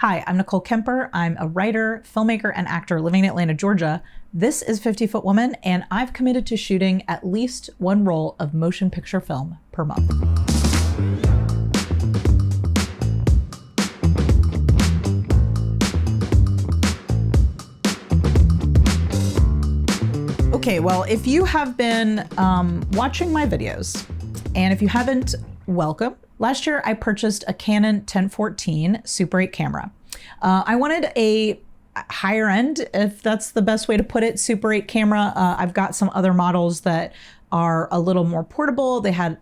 Hi, I'm Nicole Kemper. I'm a writer, filmmaker, and actor living in Atlanta, Georgia. This is 50 Foot Woman, and I've committed to shooting at least one roll of motion picture film per month. Okay, well, if you have been watching my videos, and if you haven't, welcome. Last year, I purchased a Canon 1014 Super 8 camera. I wanted a higher end, if that's the best way to put it, Super 8 camera. I've got some other models that are a little more portable. They had,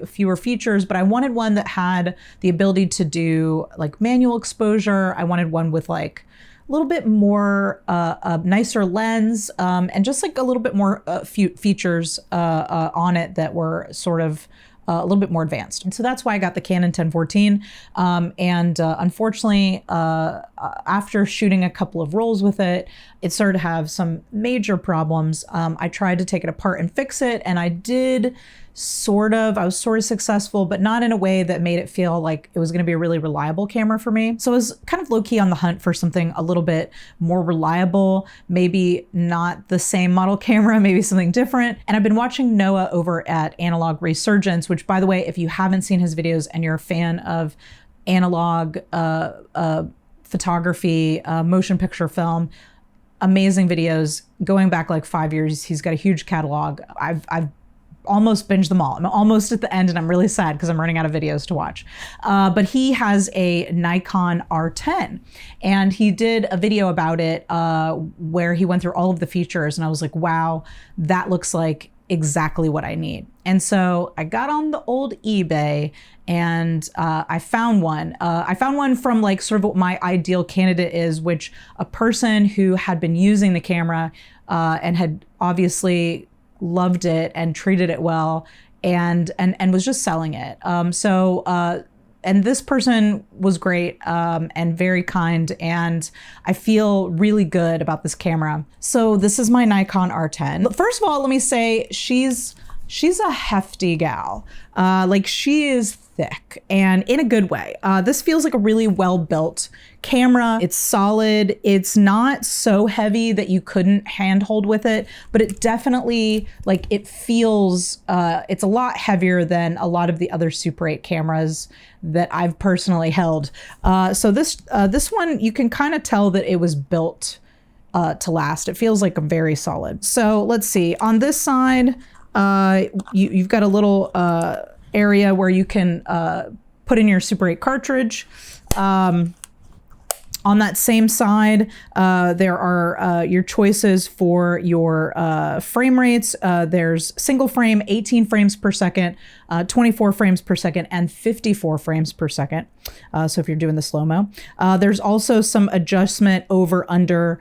fewer features, but I wanted one that had the ability to do like manual exposure. I wanted one with like a little bit more, a nicer lens, and just like a little bit more features on it that were sort of a little bit more advanced. And so that's why I got the Canon 1014. Unfortunately, after shooting a couple of rolls with it, it started to have some major problems. I tried to take it apart and fix it, and I did I was sort of successful, but not in a way that made it feel like it was going to be a really reliable camera for me. So I was kind of low-key on the hunt for something a little bit more reliable, maybe not the same model camera, maybe something different. And I've been watching Noah over at Analog Resurgence, which, by the way, if you haven't seen his videos and you're a fan of analog photography, motion picture film, amazing videos going back like 5 years. He's got a huge catalog. I've almost binged them all. I'm almost at the end and I'm really sad because I'm running out of videos to watch. But he has a Nikon R10 and he did a video about it where he went through all of the features and I was like, wow, that looks like exactly what I need. And so I got on the old eBay and I found one. I found one from like sort of what my ideal candidate is, which a person who had been using the camera and had obviously loved it and treated it well and was just selling it. And this person was great and very kind, and I feel really good about this camera. So this is my Nikon R10. But first of all, let me say she's a hefty gal. Like she is thick and in a good way. This feels like a really well-built camera. It's solid. It's not so heavy that you couldn't handhold with it, but it definitely, like, it feels, it's a lot heavier than a lot of the other Super 8 cameras that I've personally held. So this one, you can kind of tell that it was built to last. It feels like a very solid. So let's see, on this side, you've got a little area where you can put in your Super 8 cartridge. On that same side, there are your choices for your frame rates. There's single frame, 18 frames per second, 24 frames per second, and 54 frames per second. So if you're doing the slow-mo. There's also some adjustment over under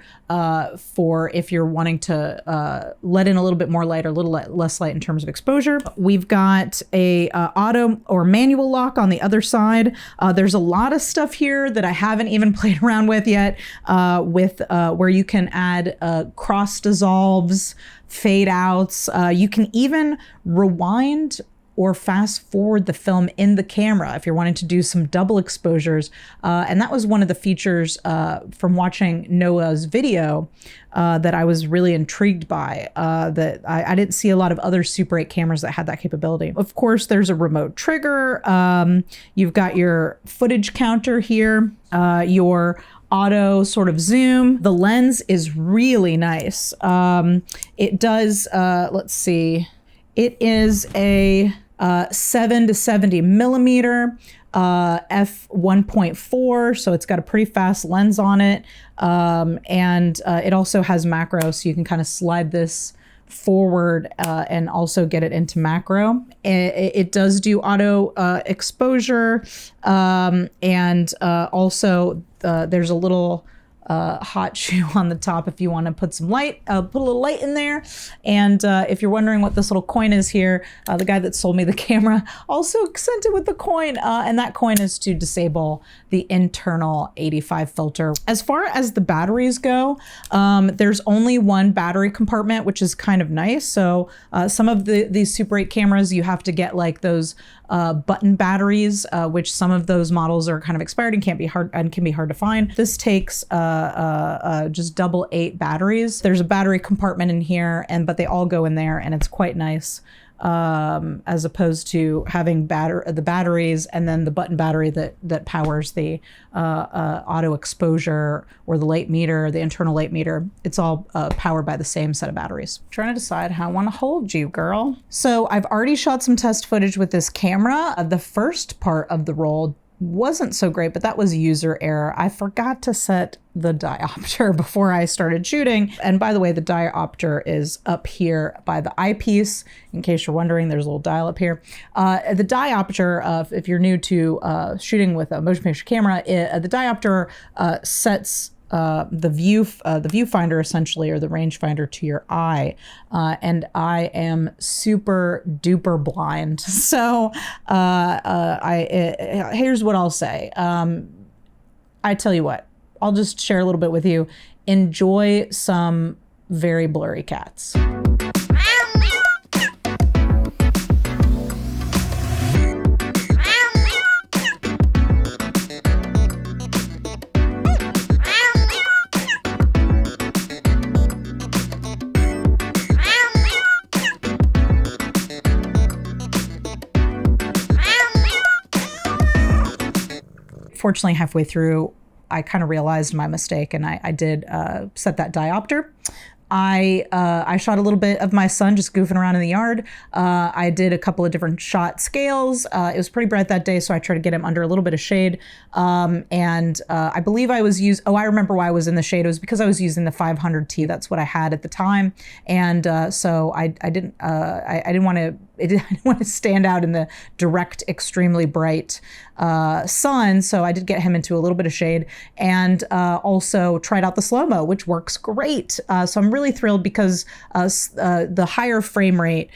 for if you're wanting to let in a little bit more light or a little less light in terms of exposure. We've got a auto or manual lock on the other side. There's a lot of stuff here that I haven't even played around with yet, with where you can add cross dissolves, fade outs. You can even rewind or fast forward the film in the camera if you're wanting to do some double exposures. And that was one of the features from watching Noah's video that I was really intrigued by, that I didn't see a lot of other Super 8 cameras that had that capability. Of course, there's a remote trigger. You've got your footage counter here, your auto sort of zoom. The lens is really nice. It does, let's see, it is a 7 to 70 millimeter f1.4, so it's got a pretty fast lens on it, and it also has macro, so you can kind of slide this forward and also get it into macro. It does do auto exposure, and also there's a little hot shoe on the top if you want to put some light, put a little light in there. And if you're wondering what this little coin is here, the guy that sold me the camera also sent it with the coin, and that coin is to disable the internal 85 filter. As far as the batteries go, there's only one battery compartment, which is kind of nice. So some of these Super 8 cameras, you have to get like those button batteries, which some of those models are kind of expired and can be hard to find. This takes just double 8 batteries. There's a battery compartment in here, but they all go in there, and it's quite nice. As opposed to having the batteries and then the button battery that powers the auto exposure or the light meter, the internal light meter. It's all powered by the same set of batteries. I'm trying to decide how I want to hold you, girl. So I've already shot some test footage with this camera. The first part of the roll wasn't so great, but that was user error. I forgot to set the diopter before I started shooting. And by the way, the diopter is up here by the eyepiece. In case you're wondering, there's a little dial up here. The diopter, if you're new to shooting with a motion picture camera, the diopter sets the viewfinder essentially, or the rangefinder, to your eye, and I am super duper blind. So here's what I'll say. I tell you what, I'll just share a little bit with you. Enjoy some very blurry cats. Fortunately, halfway through, I kind of realized my mistake, and I did set that diopter. I shot a little bit of my son just goofing around in the yard. I did a couple of different shot scales. It was pretty bright that day, so I tried to get him under a little bit of shade. I believe I was I remember why I was in the shade. It was because I was using the 500T. That's what I had at the time. And so I didn't want to stand out in the direct, extremely bright sun. So I did get him into a little bit of shade, and also tried out the slow-mo, which works great. So I'm really thrilled because the higher frame rate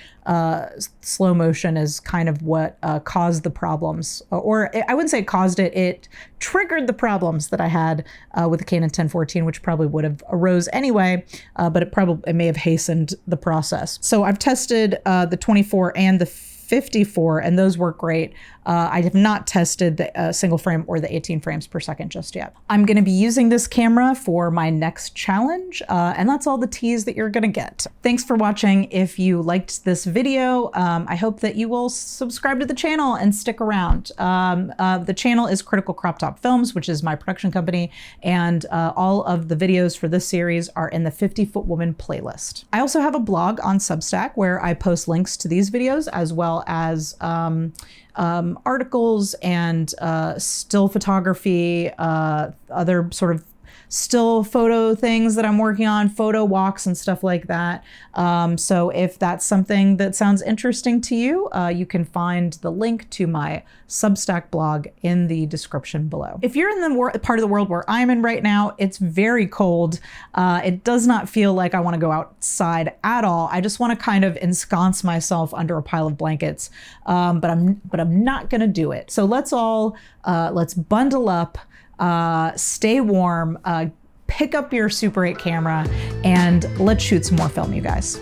slow motion is kind of what caused the problems, or I wouldn't say it caused it, it triggered the problems that I had with the Canon 1014, which probably would have arose anyway, but it may have hastened the process. So I've tested the 24 and the 54, and those work great. I have not tested the single frame or the 18 frames per second just yet. I'm going to be using this camera for my next challenge, and that's all the tease that you're going to get. Thanks for watching. If you liked this video, I hope that you will subscribe to the channel and stick around. The channel is Critical Crop Top Films, which is my production company, and all of the videos for this series are in the 50-Foot Woman playlist. I also have a blog on Substack where I post links to these videos, as well as articles and still photography, other sort of still photo things that I'm working on, photo walks and stuff like that. So if that's something that sounds interesting to you, you can find the link to my Substack blog in the description below. If you're in the part of the world where I'm in right now, it's very cold. It does not feel like I want to go outside at all. I just want to kind of ensconce myself under a pile of blankets, but I'm not going to do it. So let's bundle up, stay warm, pick up your Super 8 camera, and let's shoot some more film, you guys.